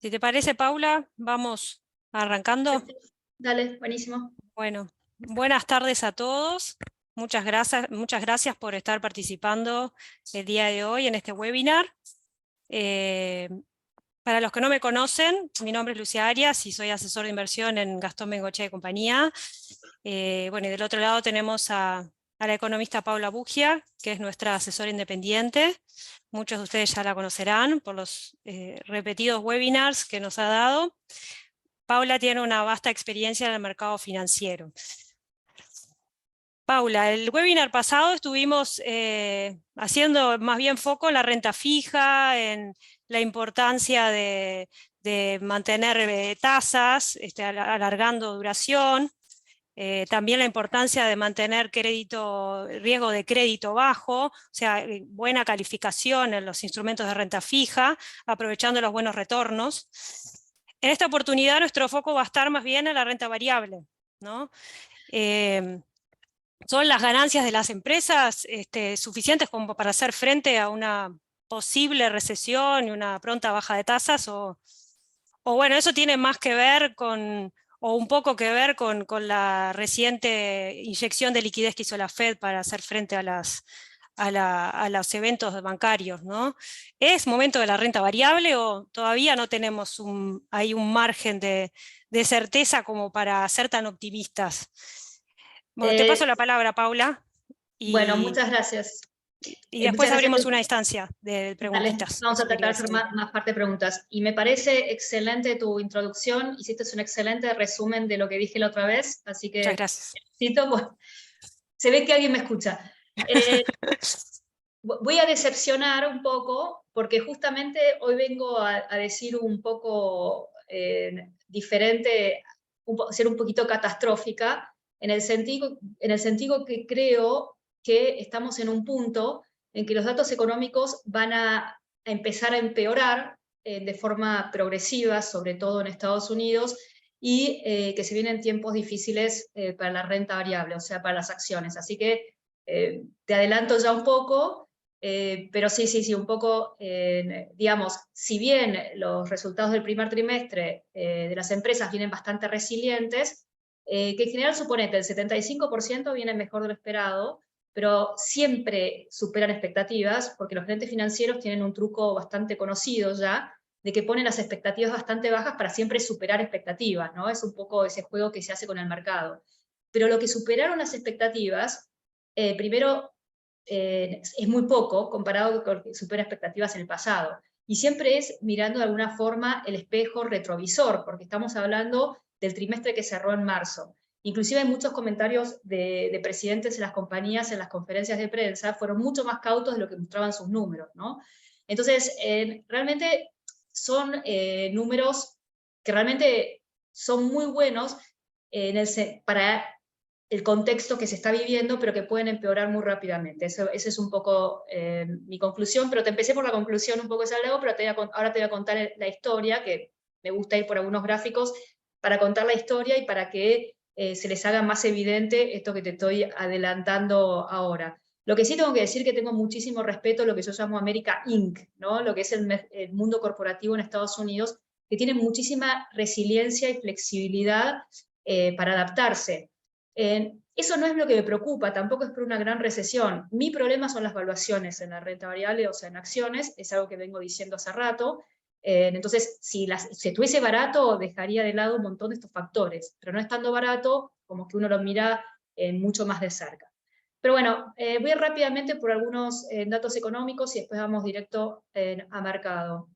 Si te parece, Paula, vamos arrancando. Dale, buenísimo. Bueno, buenas tardes a todos. Muchas gracias por estar participando el día de hoy en este webinar. Eh, para los que no me conocen, mi nombre es Lucia Arias y soy asesor de inversión en Gastón Bengochea y compañía. Bueno, y del otro lado tenemos a la economista Paula Bugia, que es nuestra asesora independiente. Muchos de ustedes ya la conocerán por los repetidos webinars que nos ha dado. Paula tiene una vasta experiencia en el mercado financiero. Paula, el webinar pasado estuvimos haciendo más bien foco en la renta fija, en la importancia de mantener tasas, alargando duración, también la importancia de mantener riesgo de crédito bajo, o sea, buena calificación en los instrumentos de renta fija, aprovechando los buenos retornos. En esta oportunidad nuestro foco va a estar más bien en la renta variable, ¿no? ¿Son las ganancias de las empresas suficientes como para hacer frente a una posible recesión y una pronta baja de tasas? O bueno, eso tiene más que ver o un poco que ver con la reciente inyección de liquidez que hizo la Fed para hacer frente a los eventos bancarios, ¿no? ¿Es momento de la renta variable o todavía no tenemos ahí un margen de certeza como para ser tan optimistas? Bueno, te paso Eh, la palabra, Paula, bueno, y, muchas gracias. y Muchas después gracias, abrimos Luz. una instancia de Dale, preguntitas, vamos eso a tratar quería de hacer decir. más parte de preguntas. Y me parece excelente tu introducción, hiciste un excelente resumen de lo que dije la otra vez, así Muchas que gracias. cito, pues, se ve que alguien me escucha. Eh, Voy a decepcionar un poco, porque justamente hoy vengo a decir un poco diferente, ser un poquito catastrófica, en el sentido que creo que estamos en un punto en que los datos económicos van a empezar a empeorar de forma progresiva, sobre todo en Estados Unidos, y que se vienen tiempos difíciles para la renta variable, o sea, para las acciones. Así que te adelanto ya un poco, pero sí, un poco, digamos, si bien los resultados del primer trimestre de las empresas vienen bastante resilientes, que en general suponete el 75% viene mejor de lo esperado, pero siempre superan expectativas, porque los gerentes financieros tienen un truco bastante conocido ya, de que ponen las expectativas bastante bajas para siempre superar expectativas, ¿no? Es un poco ese juego que se hace con el mercado. Pero lo que superaron las expectativas, primero, es muy poco comparado con lo que supera expectativas en el pasado. Y siempre es mirando de alguna forma el espejo retrovisor, porque estamos hablando del trimestre que cerró en marzo. Inclusive hay muchos comentarios de presidentes en las compañías, en las conferencias de prensa, fueron mucho más cautos de lo que mostraban sus números, ¿no? Entonces, realmente son números que realmente son muy buenos para el contexto que se está viviendo, pero que pueden empeorar muy rápidamente. Esa es un poco mi conclusión, pero te empecé por la conclusión un poco esa luego, pero ahora te voy a contar la historia, que me gusta ir por algunos gráficos para contar la historia y para que se les haga más evidente esto que te estoy adelantando ahora. Lo que sí tengo que decir que tengo muchísimo respeto a lo que yo llamo América Inc., ¿no? Lo que es el mundo corporativo en Estados Unidos, que tiene muchísima resiliencia y flexibilidad para adaptarse. Eso no es lo que me preocupa, tampoco es por una gran recesión. Mi problema son las valuaciones en la renta variable, o sea, en acciones, es algo que vengo diciendo hace rato. Entonces, si estuviese barato, dejaría de lado un montón de estos factores, pero no estando barato, como que uno lo mira mucho más de cerca. Pero bueno, voy rápidamente por algunos datos económicos y después vamos directo a mercado.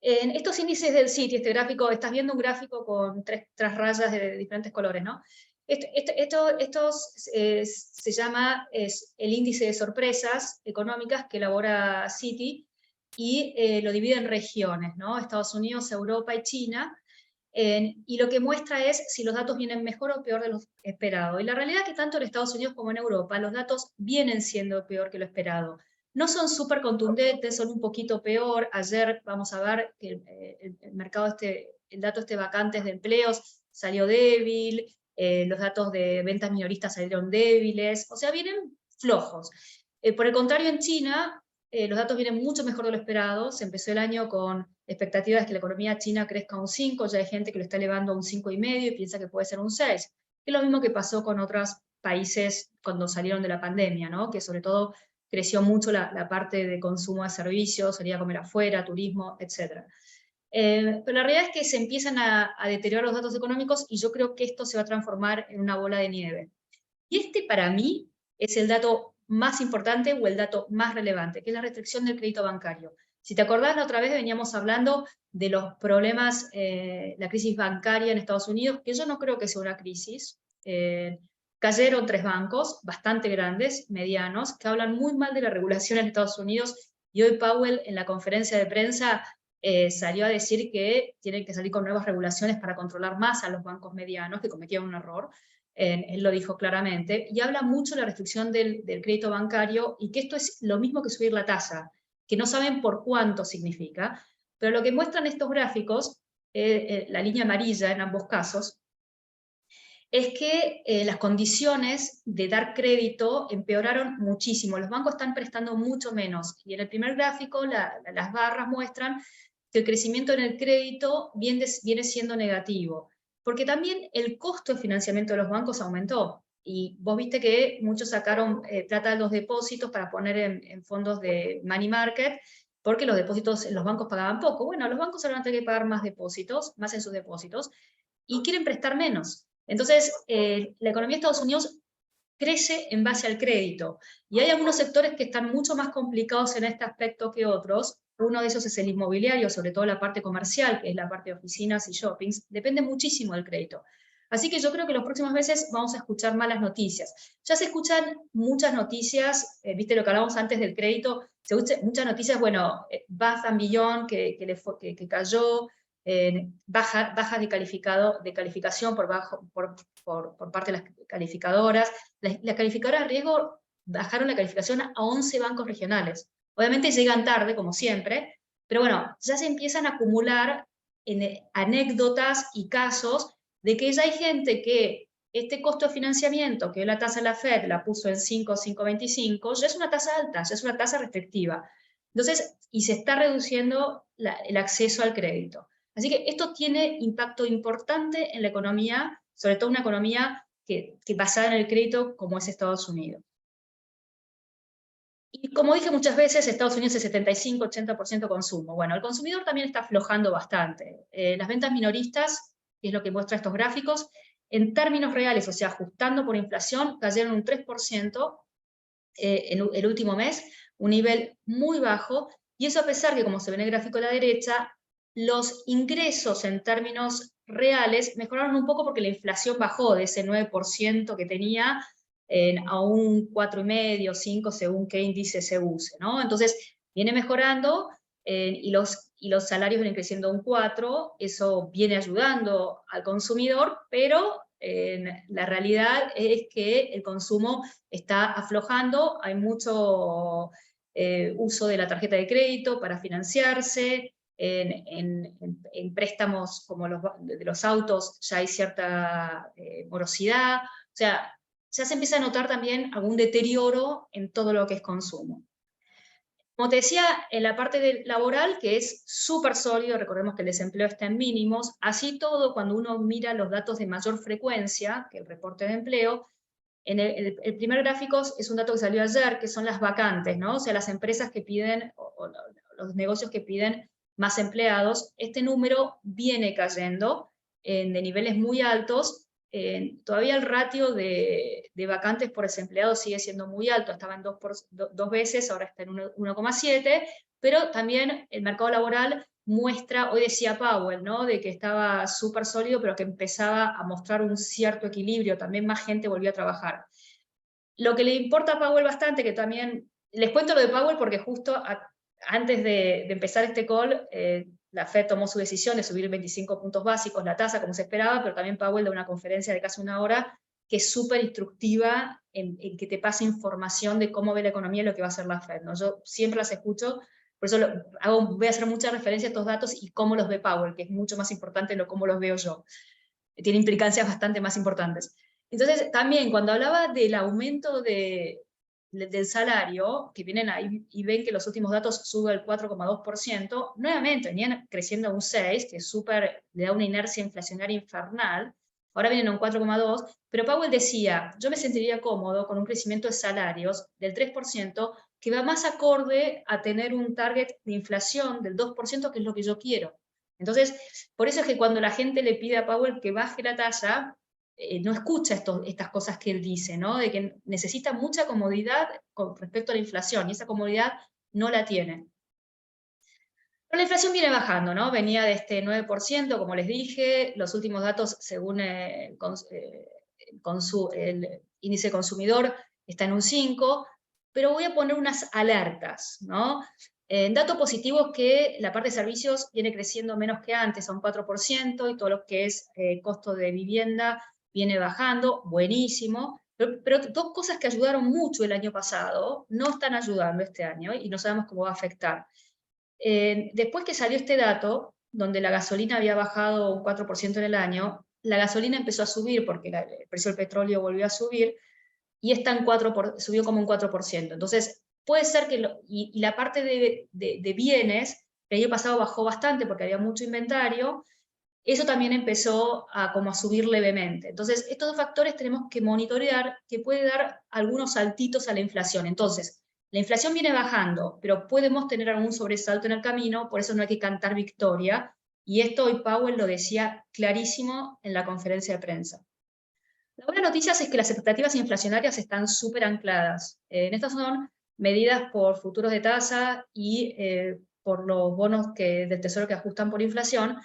En estos índices del Citi, este gráfico, estás viendo un gráfico con tres rayas de diferentes colores, ¿no? Estos se llama el índice de sorpresas económicas que elabora Citi y lo divide en regiones, ¿no? Estados Unidos, Europa y China. Y lo que muestra es si los datos vienen mejor o peor de lo esperado. Y la realidad es que tanto en Estados Unidos como en Europa los datos vienen siendo peor que lo esperado. No son súper contundentes, son un poquito peor. Ayer vamos a ver que el mercado el dato vacantes de empleos salió débil, los datos de ventas minoristas salieron débiles, o sea, vienen flojos. Por el contrario, en China los datos vienen mucho mejor de lo esperado. Se empezó el año con expectativas de que la economía china crezca un 5, ya hay gente que lo está elevando a un 5,5 y piensa que puede ser un 6. Es lo mismo que pasó con otros países cuando salieron de la pandemia, ¿no? Que sobre todo creció mucho la parte de consumo de servicios, salir a comer afuera, turismo, etc. Pero la realidad es que se empiezan a deteriorar los datos económicos y yo creo que esto se va a transformar en una bola de nieve. Y este para mí es el dato más importante o el dato más relevante, que es la restricción del crédito bancario. Si te acordás, la otra vez veníamos hablando de los problemas, la crisis bancaria en Estados Unidos, que yo no creo que sea una crisis. Cayeron 3 bancos bastante grandes, medianos, que hablan muy mal de la regulación en Estados Unidos, y hoy Powell en la conferencia de prensa salió a decir que tienen que salir con nuevas regulaciones para controlar más a los bancos medianos que cometieron un error. Él lo dijo claramente, y habla mucho de la restricción del crédito bancario, y que esto es lo mismo que subir la tasa, que no saben por cuánto significa, pero lo que muestran estos gráficos, la línea amarilla en ambos casos, es que las condiciones de dar crédito empeoraron muchísimo. Los bancos están prestando mucho menos, y en el primer gráfico las barras muestran que el crecimiento en el crédito viene siendo negativo, porque también el costo de financiamiento de los bancos aumentó, y vos viste que muchos sacaron plata de los depósitos para poner en fondos de money market, porque los depósitos en los bancos pagaban poco. Bueno, los bancos ahora van a tener que pagar más depósitos, más en sus depósitos, y quieren prestar menos. Entonces, la economía de Estados Unidos crece en base al crédito, y hay algunos sectores que están mucho más complicados en este aspecto que otros. Uno de esos es el inmobiliario, sobre todo la parte comercial, que es la parte de oficinas y shoppings, depende muchísimo del crédito. Así que yo creo que los próximos meses vamos a escuchar malas noticias. Ya se escuchan muchas noticias, viste lo que hablábamos antes del crédito, se escuchan muchas noticias, bueno, Bath & Beyond que cayó, bajas de calificación por parte de las calificadoras. Las calificadoras de riesgo bajaron la calificación a 11 bancos regionales. Obviamente llegan tarde, como siempre, pero bueno, ya se empiezan a acumular anécdotas y casos de que ya hay gente que este costo de financiamiento, que la tasa de la Fed la puso en 5, 5,25, ya es una tasa alta, ya es una tasa restrictiva. Entonces, y se está reduciendo el acceso al crédito. Así que esto tiene impacto importante en la economía, sobre todo una economía que basada en el crédito como es Estados Unidos. Y como dije muchas veces, Estados Unidos es 75-80% consumo. Bueno, el consumidor también está aflojando bastante. Las ventas minoristas, que es lo que muestra estos gráficos, en términos reales, o sea, ajustando por inflación, cayeron un 3% en el último mes, un nivel muy bajo, y eso a pesar que, como se ve en el gráfico a la derecha, los ingresos en términos reales mejoraron un poco porque la inflación bajó de ese 9% que tenía a un 4,5, 5, según qué índice se use, ¿no? Entonces, viene mejorando y los salarios vienen creciendo un 4, eso viene ayudando al consumidor, pero la realidad es que el consumo está aflojando, hay mucho uso de la tarjeta de crédito para financiarse, en préstamos como de los autos ya hay cierta morosidad, o sea, ya se empieza a notar también algún deterioro en todo lo que es consumo. Como te decía, en la parte laboral, que es súper sólido, recordemos que el desempleo está en mínimos, así todo, cuando uno mira los datos de mayor frecuencia, que el reporte de empleo, en el primer gráfico es un dato que salió ayer, que son las vacantes, ¿no? O sea, las empresas que piden, o los negocios que piden más empleados. Este número viene cayendo de niveles muy altos. Todavía el ratio de vacantes por desempleado sigue siendo muy alto, estaba en 2 veces, ahora está en 1,7, pero también el mercado laboral muestra, hoy decía Powell, ¿no? De que estaba súper sólido, pero que empezaba a mostrar un cierto equilibrio, también más gente volvió a trabajar. Lo que le importa a Powell bastante, que también, les cuento lo de Powell porque justo antes de empezar este call, la Fed tomó su decisión de subir 25 puntos básicos la tasa, como se esperaba, pero también Powell da una conferencia de casi 1 hora que es súper instructiva en que te pasa información de cómo ve la economía y lo que va a hacer la Fed, ¿no? Yo siempre las escucho, por eso voy a hacer mucha referencia a estos datos y cómo los ve Powell, que es mucho más importante de cómo los veo yo. Tiene implicancias bastante más importantes. Entonces, también cuando hablaba del aumento de del salario, que vienen ahí y ven que los últimos datos suben el 4,2%, nuevamente venían creciendo a un 6%, que es súper, le da una inercia inflacionaria infernal, ahora vienen a un 4,2%, pero Powell decía, yo me sentiría cómodo con un crecimiento de salarios del 3%, que va más acorde a tener un target de inflación del 2%, que es lo que yo quiero. Entonces, por eso es que cuando la gente le pide a Powell que baje la tasa, no escucha estas cosas que él dice, ¿no? De que necesita mucha comodidad con respecto a la inflación, y esa comodidad no la tiene. Pero la inflación viene bajando, ¿no? Venía de este 9%, como les dije, los últimos datos, según el índice consumidor, está en un 5%, pero voy a poner unas alertas, ¿no? Dato positivo es que la parte de servicios viene creciendo menos que antes, a un 4%, y todo lo que es costo de vivienda viene bajando, buenísimo, pero dos cosas que ayudaron mucho el año pasado no están ayudando este año y no sabemos cómo va a afectar. Después que salió este dato, donde la gasolina había bajado un 4% en el año, la gasolina empezó a subir porque el precio del petróleo volvió a subir, y está en subió como un 4%. Entonces, puede ser que, y la parte de bienes, el año pasado bajó bastante porque había mucho inventario, eso también empezó como a subir levemente. Entonces, estos dos factores tenemos que monitorear, que puede dar algunos saltitos a la inflación. Entonces, la inflación viene bajando, pero podemos tener algún sobresalto en el camino, por eso no hay que cantar victoria, y esto hoy Powell lo decía clarísimo en la conferencia de prensa. La buena noticia es que las expectativas inflacionarias están súper ancladas. Estas son medidas por futuros de tasa y por los bonos del Tesoro que ajustan por inflación.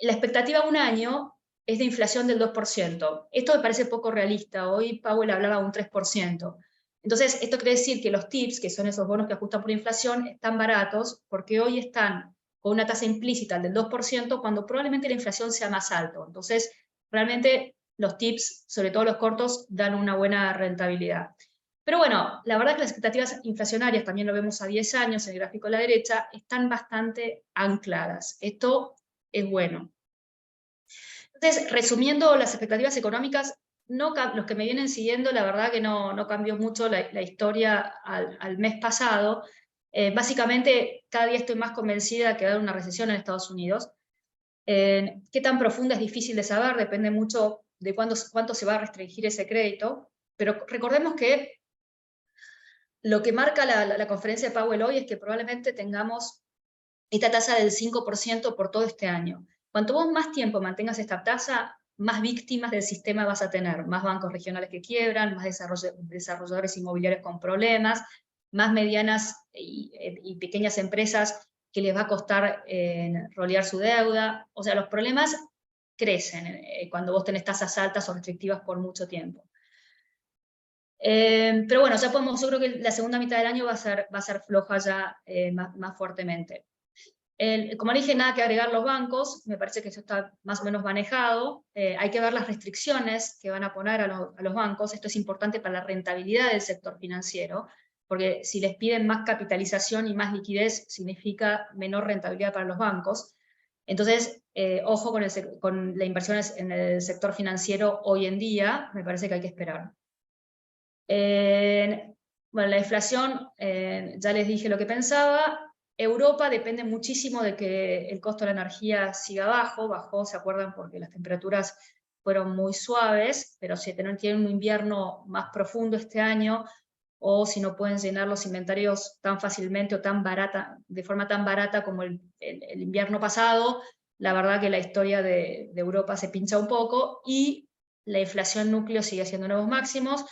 La expectativa a un año es de inflación del 2%. Esto me parece poco realista. Hoy Powell hablaba de un 3%. Entonces, esto quiere decir que los TIPS, que son esos bonos que ajustan por inflación, están baratos porque hoy están con una tasa implícita del 2% cuando probablemente la inflación sea más alta. Entonces, realmente los TIPS, sobre todo los cortos, dan una buena rentabilidad. Pero bueno, la verdad es que las expectativas inflacionarias, también lo vemos a 10 años en el gráfico a la derecha, están bastante ancladas. Esto es bueno. Entonces, resumiendo las expectativas económicas, los que me vienen siguiendo, la verdad que no cambió mucho la historia al mes pasado. Básicamente, cada día estoy más convencida de que va a haber una recesión en Estados Unidos. Qué tan profunda es difícil de saber, depende mucho de cuánto se va a restringir ese crédito, pero recordemos que lo que marca la conferencia de Powell hoy es que probablemente tengamos esta tasa del 5% por todo este año. Cuanto vos más tiempo mantengas esta tasa, más víctimas del sistema vas a tener, más bancos regionales que quiebran, más desarrolladores inmobiliarios con problemas, más medianas y pequeñas empresas que les va a costar rolear su deuda. O sea, los problemas crecen cuando vos tenés tasas altas o restrictivas por mucho tiempo. Pero bueno, ya yo creo que la segunda mitad del año va a ser floja ya más fuertemente. Como le dije, nada que agregar los bancos, me parece que eso está más o menos manejado. Hay que ver las restricciones que van a poner a los bancos. Esto es importante para la rentabilidad del sector financiero, porque si les piden más capitalización y más liquidez, significa menor rentabilidad para los bancos. Entonces, ojo con la inversión en el sector financiero hoy en día, me parece que hay que esperar. Bueno, la inflación, ya les dije lo que pensaba. Europa depende muchísimo de que el costo de la energía siga bajó, ¿se acuerdan? Porque las temperaturas fueron muy suaves, pero si tienen un invierno más profundo este año, o si no pueden llenar los inventarios tan fácilmente o de forma tan barata como el invierno pasado, la verdad que la historia de Europa se pincha un poco, y la inflación núcleo sigue haciendo nuevos máximos.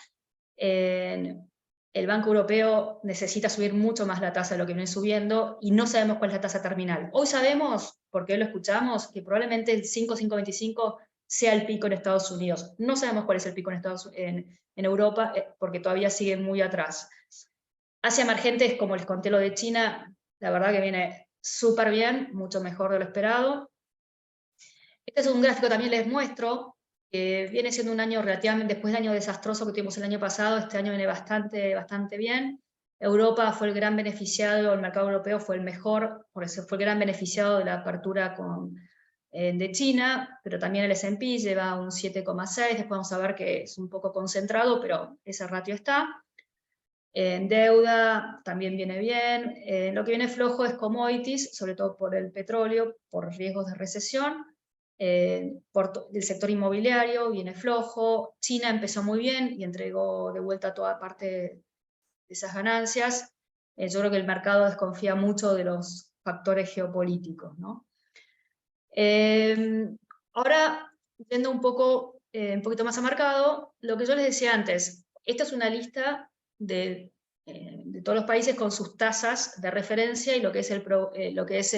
El Banco Europeo necesita subir mucho más la tasa de lo que viene subiendo, y no sabemos cuál es la tasa terminal. Hoy sabemos, porque hoy lo escuchamos, que probablemente el 5,25 sea el pico en Estados Unidos. No sabemos cuál es el pico en Europa, porque todavía sigue muy atrás. Asia emergentes, como les conté lo de China, la verdad que viene súper bien, mucho mejor de lo esperado. Este es un gráfico, también les muestro, que viene siendo un año relativamente, después del año desastroso que tuvimos el año pasado, este año viene bastante bien. Europa fue el gran beneficiado, el mercado europeo fue el mejor, por eso fue el gran beneficiado de la apertura de China, pero también el S&P lleva un 7,6, después vamos a ver que es un poco concentrado, pero ese ratio está. En deuda también viene bien. Lo que viene flojo es commodities, sobre todo por el petróleo, por riesgos de recesión. El sector inmobiliario viene flojo. China empezó muy bien y entregó de vuelta toda parte de esas ganancias. Yo creo que el mercado desconfía mucho de los factores geopolíticos, ¿no? Ahora, yendo un poquito más a mercado, lo que yo les decía antes, esta es una lista de todos los países con sus tasas de referencia y lo que es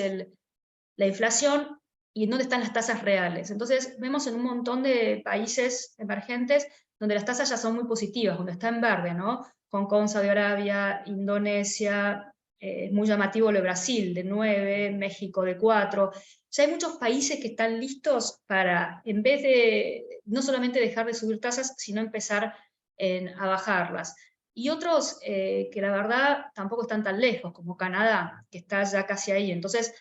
la inflación y en dónde están las tasas reales. Entonces vemos en un montón de países emergentes donde las tasas ya son muy positivas, donde está en verde, ¿no? Hong Kong, Saudi Arabia, Indonesia, muy llamativo lo de Brasil, de 9, México de 4. Ya hay muchos países que están listos para, en vez de no solamente dejar de subir tasas, sino empezar a bajarlas. Y otros que la verdad tampoco están tan lejos, como Canadá, que está ya casi ahí. Entonces,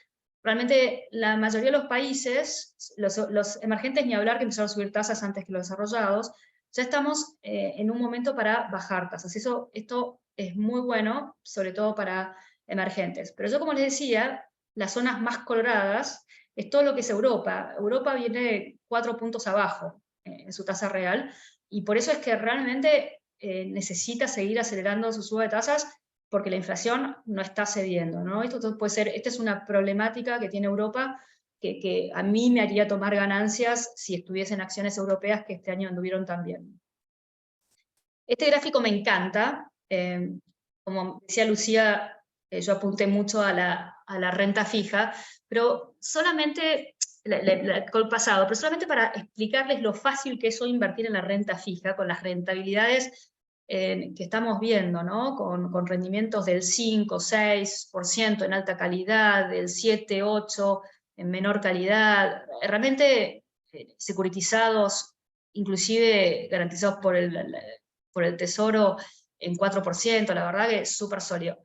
realmente la mayoría de los países, los emergentes ni hablar que empezaron a subir tasas antes que los desarrollados, ya estamos en un momento para bajar tasas. Esto es muy bueno, sobre todo para emergentes. Pero yo, como les decía, las zonas más coloradas es todo lo que es Europa. Europa viene 4 puntos abajo en su tasa real, y por eso es que realmente necesita seguir acelerando su suba de tasas, porque la inflación no está cediendo, ¿no? Esto puede ser, esta es una problemática que tiene Europa, que a mí me haría tomar ganancias si estuviesen acciones europeas que este año anduvieron tan bien. Este gráfico me encanta. Como decía Lucía, yo apunté mucho a la renta fija, pero solamente, con el pasado, pero solamente para explicarles lo fácil que es hoy invertir en la renta fija, con las rentabilidades que estamos viendo, ¿no? Con rendimientos del 5, 6% en alta calidad, del 7, 8 en menor calidad, realmente securitizados, inclusive garantizados por el Tesoro en 4%, la verdad que es súper sólido.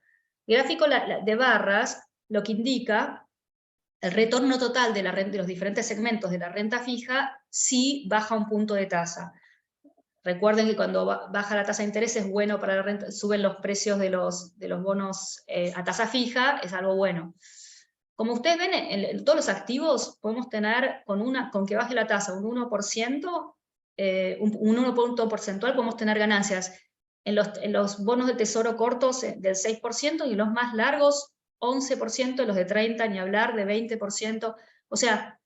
El gráfico de barras lo que indica el retorno total de los diferentes segmentos de la renta fija si baja un punto de tasa. Recuerden que cuando baja la tasa de interés es bueno para la renta, suben los precios de los bonos a tasa fija, es algo bueno. Como ustedes ven, en todos los activos podemos tener, con que baje la tasa un 1%, un 1 punto porcentual, podemos tener ganancias en los bonos de tesoro cortos del 6%, y en los más largos 11%, los de 30, ni hablar, de 20%. O sea,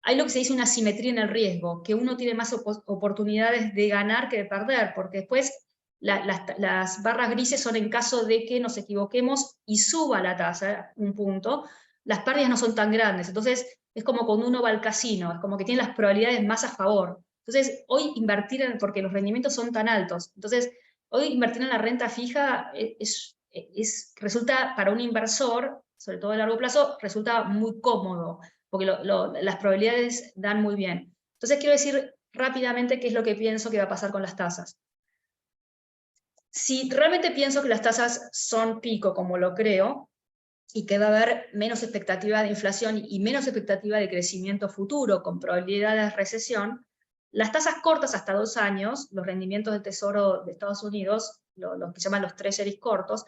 hay lo que se dice una asimetría en el riesgo, que uno tiene más oportunidades de ganar que de perder, porque después las barras grises son en caso de que nos equivoquemos y suba la tasa un punto, las pérdidas no son tan grandes. Entonces es como cuando uno va al casino, es como que tiene las probabilidades más a favor. Entonces hoy invertir, porque los rendimientos son tan altos, entonces hoy invertir en la renta fija resulta para un inversor, sobre todo a largo plazo, resulta muy cómodo, porque las probabilidades dan muy bien. Entonces quiero decir rápidamente qué es lo que pienso que va a pasar con las tasas. Si realmente pienso que las tasas son pico, como lo creo, y que va a haber menos expectativa de inflación y menos expectativa de crecimiento futuro con probabilidades de recesión, las tasas cortas hasta 2 años, los rendimientos del Tesoro de Estados Unidos, los que llaman los treasuries cortos,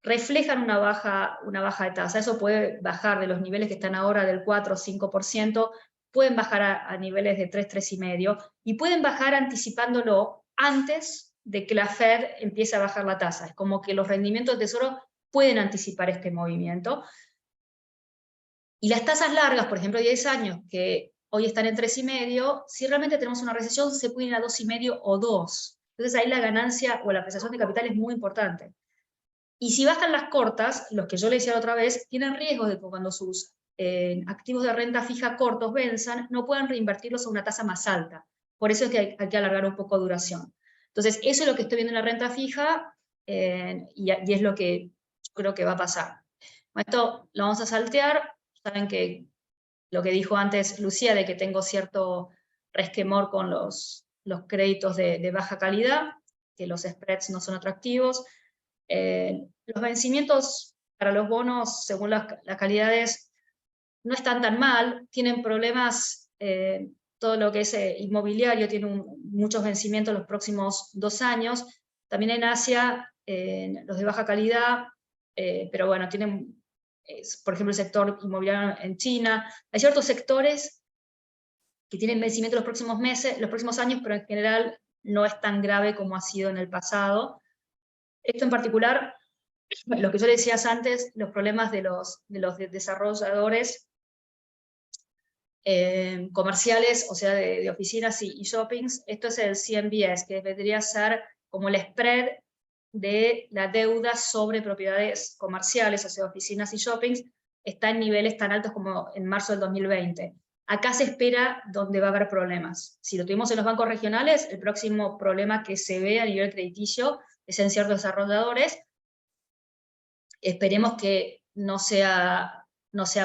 reflejan una baja de tasa. Eso puede bajar de los niveles que están ahora del 4 o 5%, pueden bajar a niveles de 3, 3,5%, y pueden bajar anticipándolo antes de que la Fed empiece a bajar la tasa. Es como que los rendimientos del Tesoro pueden anticipar este movimiento. Y las tasas largas, por ejemplo, 10 años, que hoy están en 3,5%, si realmente tenemos una recesión, se pueden ir a 2,5% o 2%. Entonces ahí la ganancia o la apreciación de capital es muy importante. Y si bajan las cortas, los que yo le decía la otra vez, tienen riesgo de que cuando sus activos de renta fija cortos venzan, no puedan reinvertirlos a una tasa más alta. Por eso es que hay que alargar un poco duración. Entonces, eso es lo que estoy viendo en la renta fija, y es lo que creo que va a pasar. Bueno, esto lo vamos a saltear. Saben que lo que dijo antes Lucía, de que tengo cierto resquemor con los créditos de baja calidad, que los spreads no son atractivos. Los vencimientos para los bonos, según las calidades, no están tan mal, tienen problemas, todo lo que es inmobiliario tiene muchos vencimientos los próximos 2 años, También en Asia, los de baja calidad, pero bueno, tienen, por ejemplo, el sector inmobiliario en China. Hay ciertos sectores que tienen vencimiento los próximos meses, los próximos años, pero en general no es tan grave como ha sido en el pasado. Esto en particular, lo que yo le decías antes, los problemas de los desarrolladores comerciales, o sea, de oficinas y shoppings, esto es el CMBS, que debería ser como el spread de la deuda sobre propiedades comerciales, o sea, oficinas y shoppings, está en niveles tan altos como en marzo del 2020. Acá se espera donde va a haber problemas. Si lo tuvimos en los bancos regionales, el próximo problema que se ve a nivel crediticio es en ciertos desarrolladores. Esperemos que no sea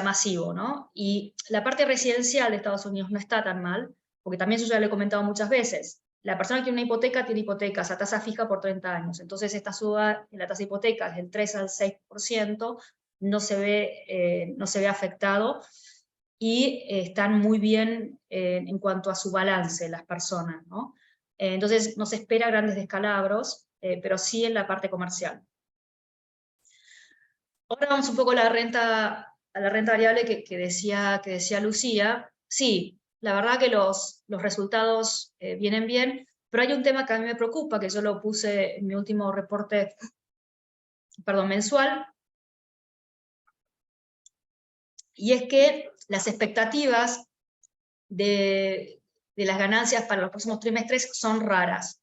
masivo, ¿no? Y la parte residencial de Estados Unidos no está tan mal, porque también yo ya lo he comentado muchas veces. La persona que tiene una hipoteca tiene hipotecas a tasa fija por 30 años. Entonces esta suba en la tasa de hipotecas del 3 al 6% no se ve afectado, y están muy bien en cuanto a su balance las personas, ¿no? Entonces no se espera grandes descalabros, pero sí en la parte comercial. Ahora vamos un poco a la renta variable que decía Lucía. Sí, la verdad que los resultados vienen bien, pero hay un tema que a mí me preocupa, que yo lo puse en mi último reporte, mensual, y es que las expectativas de las ganancias para los próximos trimestres son raras.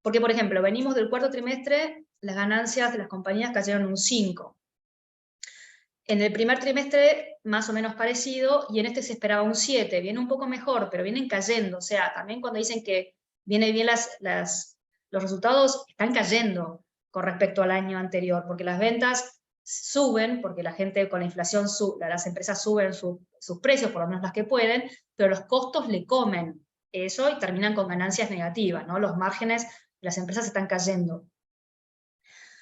Porque, por ejemplo, venimos del cuarto trimestre, las ganancias de las compañías cayeron un 5%. En el primer trimestre, más o menos parecido, y en este se esperaba un 7%. Viene un poco mejor, pero vienen cayendo. O sea, también cuando dicen que vienen bien los resultados, están cayendo con respecto al año anterior, porque las ventas suben, porque la gente con la inflación, las empresas suben sus precios, por lo menos las que pueden, pero los costos le comen eso y terminan con ganancias negativas, ¿no? Los márgenes de las empresas están cayendo.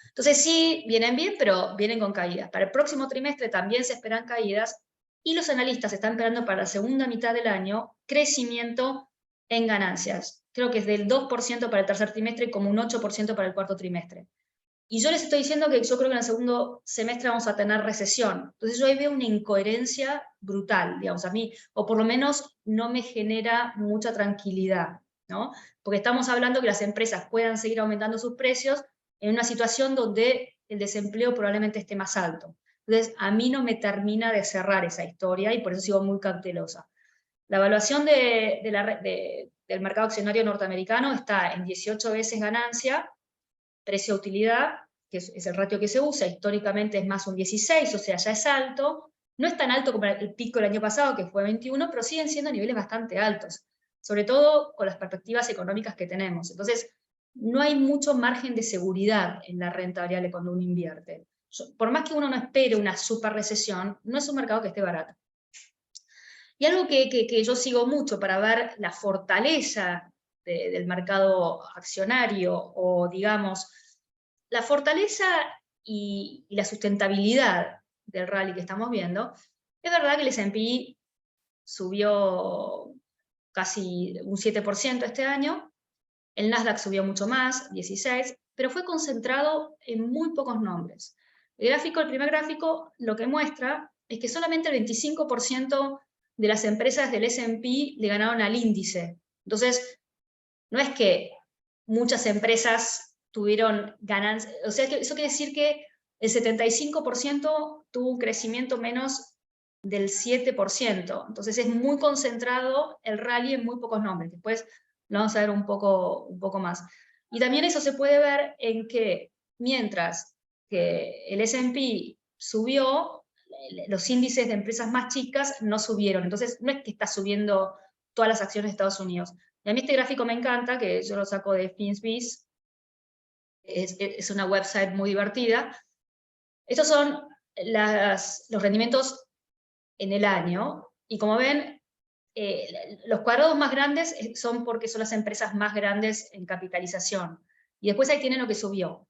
Entonces sí, vienen bien, pero vienen con caídas. Para el próximo trimestre también se esperan caídas, y los analistas están esperando para la segunda mitad del año crecimiento en ganancias. Creo que es del 2% para el tercer trimestre y como un 8% para el cuarto trimestre. Y yo les estoy diciendo que yo creo que en el segundo semestre vamos a tener recesión. Entonces yo ahí veo una incoherencia brutal, digamos, a mí, o por lo menos no me genera mucha tranquilidad, ¿no? Porque estamos hablando que las empresas puedan seguir aumentando sus precios en una situación donde el desempleo probablemente esté más alto. Entonces, a mí no me termina de cerrar esa historia, y por eso sigo muy cautelosa. La evaluación del mercado accionario norteamericano está en 18 veces ganancia, precio-utilidad, que es el ratio que se usa, históricamente es más un 16, o sea, ya es alto. No es tan alto como el pico del año pasado, que fue 21, pero siguen siendo niveles bastante altos, sobre todo con las perspectivas económicas que tenemos. Entonces, no hay mucho margen de seguridad en la renta variable cuando uno invierte. Por más que uno no espere una super recesión, no es un mercado que esté barato. Y algo que yo sigo mucho para ver la fortaleza del mercado accionario, o digamos, la fortaleza y la sustentabilidad del rally que estamos viendo, es verdad que el S&P subió casi un 7% este año, el Nasdaq subió mucho más, 16%, pero fue concentrado en muy pocos nombres. El primer gráfico, lo que muestra es que solamente el 25% de las empresas del S&P le ganaron al índice. Entonces, no es que muchas empresas tuvieron ganancias, o sea, eso quiere decir que el 75% tuvo un crecimiento menos del 7%. Entonces es muy concentrado el rally en muy pocos nombres. Después lo vamos a ver un poco más. Y también eso se puede ver en que mientras que el S&P subió, los índices de empresas más chicas no subieron. Entonces no es que está subiendo todas las acciones de Estados Unidos. Y a mí este gráfico me encanta, que yo lo saco de FinSBiz, es una website muy divertida. Estos son los rendimientos en el año, y como ven, los cuadrados más grandes son porque son las empresas más grandes en capitalización, y después ahí tienen lo que subió.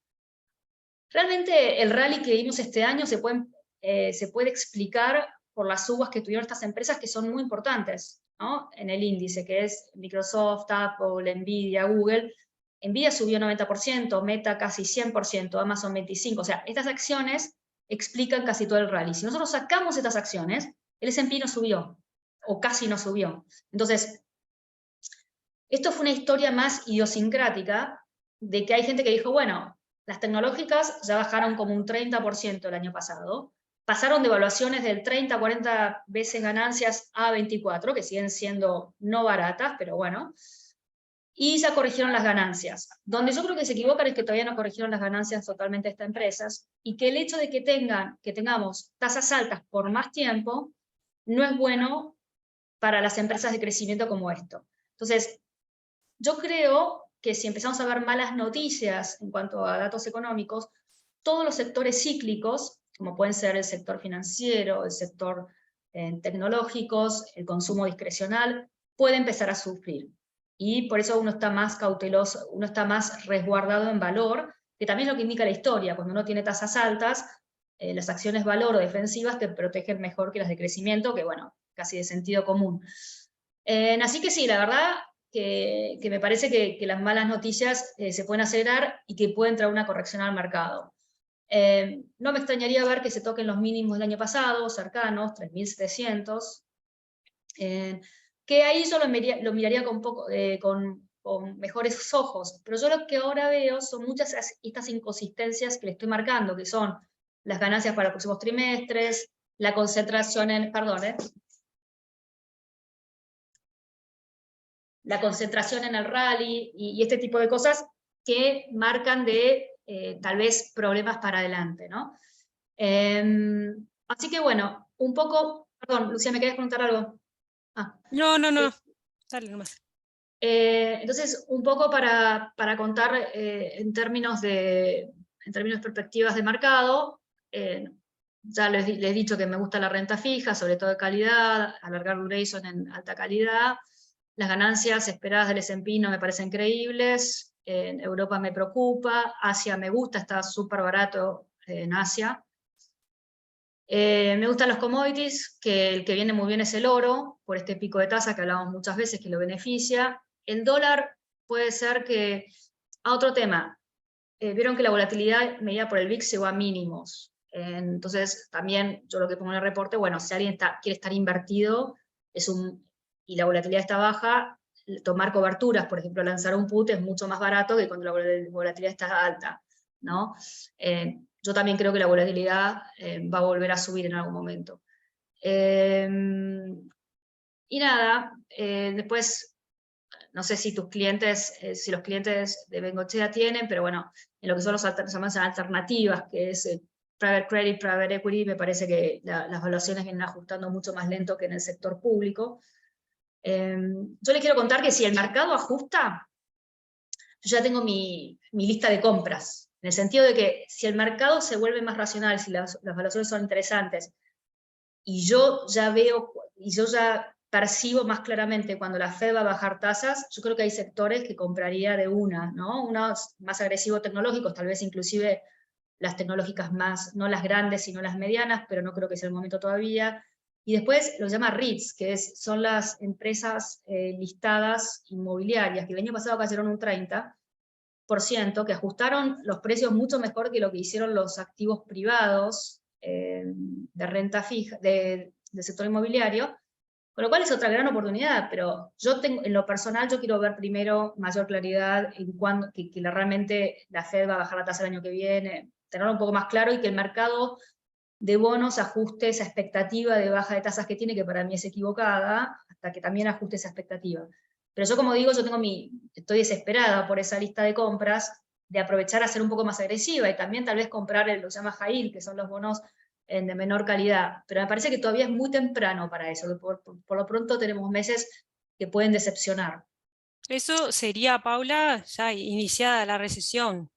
Realmente el rally que vimos este año se puede explicar por las subas que tuvieron estas empresas, que son muy importantes, ¿no? En el índice, que es Microsoft, Apple, Nvidia, Google. Nvidia subió 90%, Meta casi 100%, Amazon 25%. O sea, estas acciones explican casi todo el rally. Si nosotros sacamos estas acciones, el S&P no subió, o casi no subió. Entonces, esto fue una historia más idiosincrática de que hay gente que dijo, bueno, las tecnológicas ya bajaron como un 30% el año pasado, pasaron de evaluaciones del 30, 40 veces ganancias a 24, que siguen siendo no baratas, pero bueno, y ya corrigieron las ganancias. Donde yo creo que se equivocan es que todavía no corrigieron las ganancias totalmente estas empresas, y que el hecho de que tengamos tasas altas por más tiempo no es bueno para las empresas de crecimiento como esto. Entonces, yo creo que si empezamos a ver malas noticias en cuanto a datos económicos, todos los sectores cíclicos, como pueden ser el sector financiero, el sector tecnológicos, el consumo discrecional, puede empezar a sufrir. Y por eso uno está más cauteloso, uno está más resguardado en valor, que también es lo que indica la historia. Cuando uno tiene tasas altas, las acciones valor o defensivas te protegen mejor que las de crecimiento, que bueno, casi de sentido común. Así que sí, la verdad que me parece que las malas noticias se pueden acelerar y que puede entrar una corrección al mercado. No me extrañaría ver que se toquen los mínimos del año pasado, cercanos, 3.700, que ahí yo lo miraría con mejores ojos, pero yo lo que ahora veo son muchas estas inconsistencias que le estoy marcando, que son las ganancias para los próximos trimestres, la concentración en, la concentración en el rally y este tipo de cosas que marcan de tal vez problemas para adelante, ¿no? Así que bueno, un poco, perdón, Lucía, ¿me querés preguntar algo? No, dale nomás. Entonces, un poco para contar en términos de perspectivas de mercado, ya les he dicho que me gusta la renta fija, sobre todo de calidad, alargar duration en alta calidad. Las ganancias esperadas del S&P no me parecen creíbles, en Europa me preocupa, Asia me gusta, está súper barato en Asia. Me gustan los commodities, que el que viene muy bien es el oro, por este pico de tasa que hablamos muchas veces, que lo beneficia. El dólar puede ser que... otro tema, vieron que la volatilidad medida por el VIX llegó a mínimos. Entonces, también yo lo que pongo en el reporte, bueno, si alguien quiere estar invertido y la volatilidad está baja, tomar coberturas, por ejemplo, lanzar un put es mucho más barato que cuando la volatilidad está alta, ¿no? Yo también creo que la volatilidad va a volver a subir en algún momento. Y nada, después, no sé si tus clientes, si los clientes de Bengochea tienen, pero bueno, en lo que son las alternativas, que es private credit, private equity, me parece que las valuaciones vienen ajustando mucho más lento que en el sector público. Yo les quiero contar que si el mercado ajusta, yo ya tengo mi lista de compras, en el sentido de que si el mercado se vuelve más racional, si las valuaciones son interesantes, y yo ya veo, y yo ya percibo más claramente cuando la Fed va a bajar tasas, yo creo que hay sectores que compraría de una, ¿no? Unos más agresivos tecnológicos, tal vez inclusive las tecnológicas más, no las grandes, sino las medianas, pero no creo que sea el momento todavía. Y después lo llama REITs, que son las empresas listadas inmobiliarias, que el año pasado cayeron un 30%, que ajustaron los precios mucho mejor que lo que hicieron los activos privados de renta fija, del sector inmobiliario, con lo cual es otra gran oportunidad, pero yo en lo personal yo quiero ver primero mayor claridad en cuándo, que realmente la Fed va a bajar la tasa el año que viene, tenerlo un poco más claro y que el mercado de bonos ajuste esa expectativa de baja de tasas que tiene, que para mí es equivocada, hasta que también ajuste esa expectativa. Pero yo, como digo, estoy desesperada por esa lista de compras, de aprovechar a ser un poco más agresiva y también tal vez comprar lo que se llama high yield, que son los bonos de menor calidad. Pero me parece que todavía es muy temprano para eso, que por lo pronto tenemos meses que pueden decepcionar. Eso sería, Paula, ya iniciada la recesión.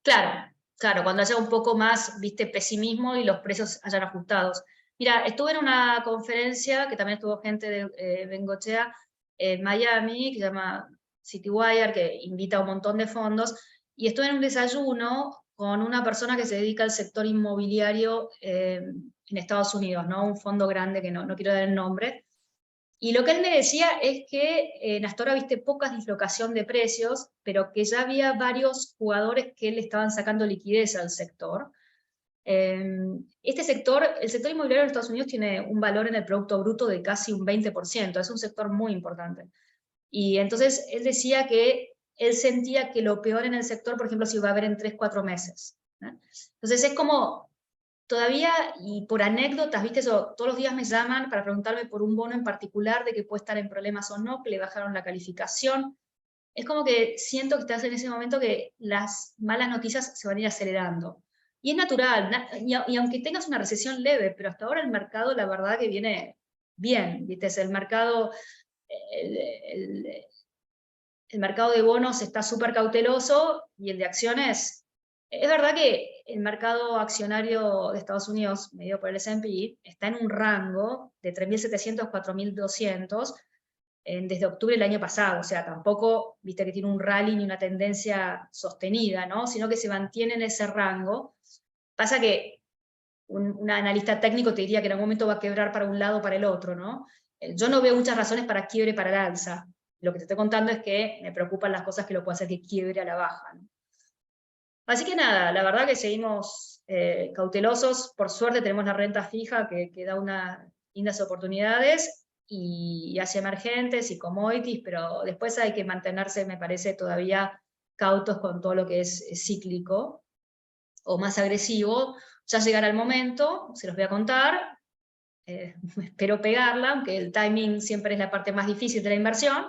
Claro, cuando haya un poco más, viste, pesimismo y los precios hayan ajustados. Mira, estuve en una conferencia, que también estuvo gente de Bengochea, en Miami, que se llama Citywire, que invita a un montón de fondos, y estuve en un desayuno con una persona que se dedica al sector inmobiliario en Estados Unidos, ¿no? Un fondo grande que no quiero dar el nombre. Y lo que él me decía es que hasta ahora viste poca dislocación de precios, pero que ya había varios jugadores que le estaban sacando liquidez al sector. Este sector, el sector inmobiliario de Estados Unidos tiene un valor en el Producto Bruto de casi un 20%, es un sector muy importante. Y entonces él decía que él sentía que lo peor en el sector, por ejemplo, se iba a ver en 3, 4 meses. ¿No? Entonces es como, todavía, y por anécdotas, ¿viste eso? Todos los días me llaman para preguntarme por un bono en particular, de que puede estar en problemas o no, que le bajaron la calificación. Es como que siento que estás en ese momento que las malas noticias se van a ir acelerando. Y es natural, y aunque tengas una recesión leve, pero hasta ahora el mercado, la verdad que viene bien, ¿viste? El mercado, el, el- el mercado de bonos está súper cauteloso y el de acciones, es verdad que el mercado accionario de Estados Unidos, medido por el S&P, está en un rango de 3.700 a 4.200 desde octubre del año pasado, o sea, tampoco, viste que tiene un rally ni una tendencia sostenida, ¿no? Sino que se mantiene en ese rango. Pasa que un analista técnico te diría que en algún momento va a quebrar para un lado o para el otro, ¿no? Yo no veo muchas razones para quiebre para el alza. Lo que te estoy contando es que me preocupan las cosas que lo puede hacer que quiebre a la baja, ¿no? Así que nada, la verdad que seguimos cautelosos. Por suerte tenemos la renta fija que da unas lindas oportunidades y hacia emergentes y commodities, pero después hay que mantenerse, me parece, todavía cautos con todo lo que es cíclico o más agresivo. Ya llegará el momento, se los voy a contar, espero pegarla, aunque el timing siempre es la parte más difícil de la inversión,